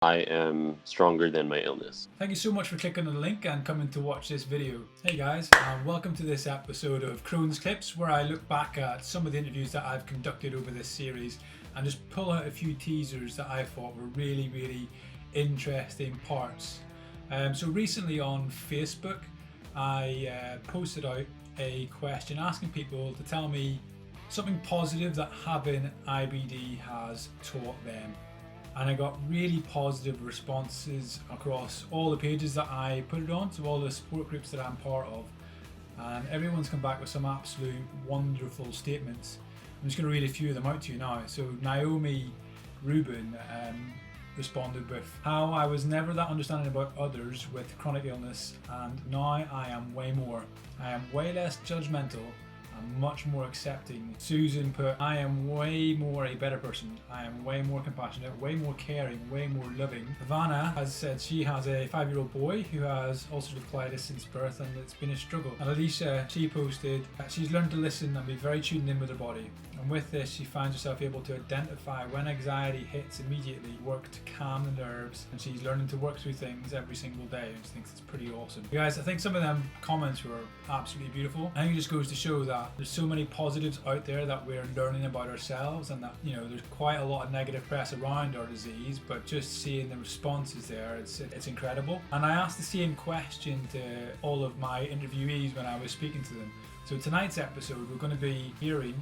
I am stronger than my illness. Thank you so much for clicking on the link and coming to watch this video. Hey guys, welcome to this episode of Crohns Clips, where I look back at some of the interviews that I've conducted over this series and just pull out a few teasers that I thought were really interesting parts. So recently on Facebook, I posted out a question asking people to tell me something positive that having IBD has taught them. And I got really positive responses across all the pages that I put it on, so all the support groups that I'm part of. And everyone's come back with some absolute wonderful statements. I'm just going to read a few of them out to you now. So Naomi Rubin responded with, "How I was never that understanding about others with chronic illness, and now I am way more. I am way less judgmental, much more accepting." Susan put, "I am way more a better person. I am way more compassionate, way more caring, way more loving." Vanna has said she has a 5-year-old boy who has ulcerative colitis since birth and it's been a struggle. And Alicia, she posted that she's learned to listen and be very tuned in with her body. And with this, she finds herself able to identify when anxiety hits immediately, work to calm the nerves, and she's learning to work through things every single day. And she thinks it's pretty awesome. You guys, I think some of them comments were absolutely beautiful. I think it just goes to show that there's so many positives out there that we're learning about ourselves, and that, you know, there's quite a lot of negative press around our disease, but just seeing the responses there, it's incredible. And I asked the same question to all of my interviewees when I was speaking to them. So tonight's episode, we're going to be hearing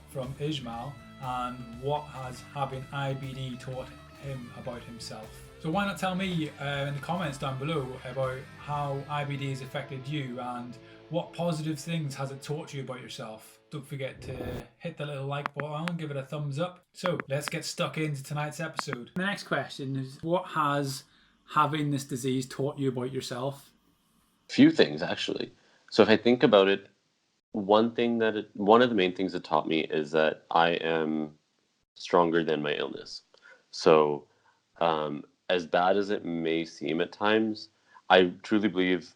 from Ijmal and what has having IBD taught him about himself. So why not tell me in the comments down below about how IBD has affected you and what positive things has it taught you about yourself. Don't forget to hit the little like button, give it a thumbs up. So let's get stuck into tonight's episode. The next question is, what has having this disease taught you about yourself? Few things, actually. So if I think about it, one of the main things it taught me is that I am stronger than my illness. So as bad as it may seem at times, I truly believe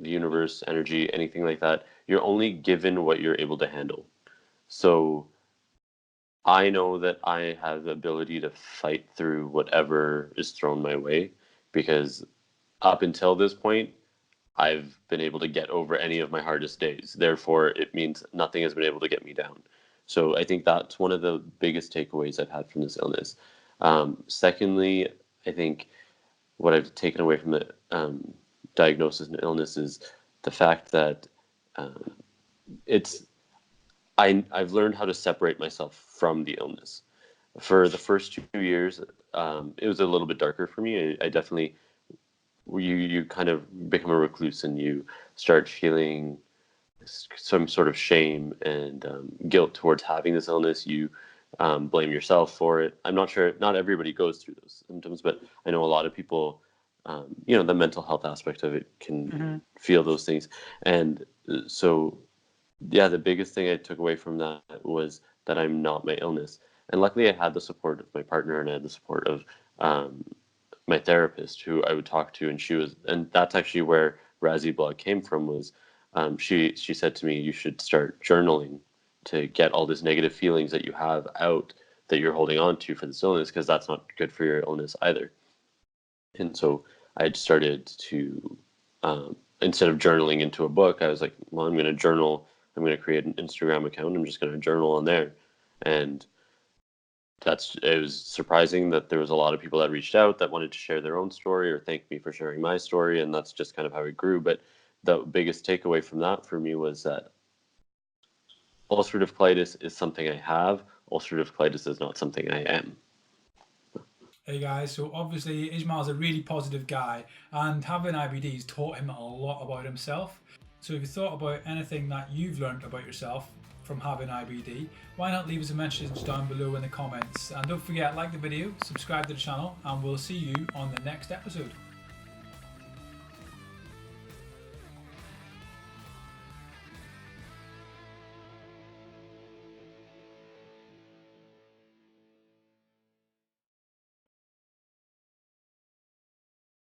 the universe, energy, anything like that, you're only given what you're able to handle. So I know that I have the ability to fight through whatever is thrown my way, because up until this point, I've been able to get over any of my hardest days. Therefore, it means nothing has been able to get me down. So I think that's one of the biggest takeaways I've had from this illness. Secondly, I think what I've taken away from the diagnosis and illness is the fact that I've learned how to separate myself from the illness. For the first 2 years, it was a little bit darker for me. I definitely, you kind of become a recluse and you start feeling some sort of shame and guilt towards having this illness. You blame yourself for it. I'm not sure, not everybody goes through those symptoms, but I know a lot of people, the mental health aspect of it can feel those things. And so, yeah, the biggest thing I took away from that was that I'm not my illness. And luckily I had the support of my partner, and I had the support of my therapist, who I would talk to, and that's actually where Razzie Blog came from. Was she said to me, you should start journaling to get all these negative feelings that you have out, that you're holding on to for this illness, because that's not good for your illness either. And so I had started to, instead of journaling into a book, I was like, well, I'm going to journal. I'm going to create an Instagram account. I'm just going to journal on there. And it was surprising that there was a lot of people that reached out that wanted to share their own story or thank me for sharing my story. And that's just kind of how it grew. But the biggest takeaway from that for me was that ulcerative colitis is something I have. Ulcerative colitis is not something I am. Hey guys, so obviously Ijmal's a really positive guy, and having IBD's taught him a lot about himself. So if you thought about anything that you've learned about yourself from having IBD, why not leave us a message down below in the comments. And don't forget, like the video, subscribe to the channel, and we'll see you on the next episode.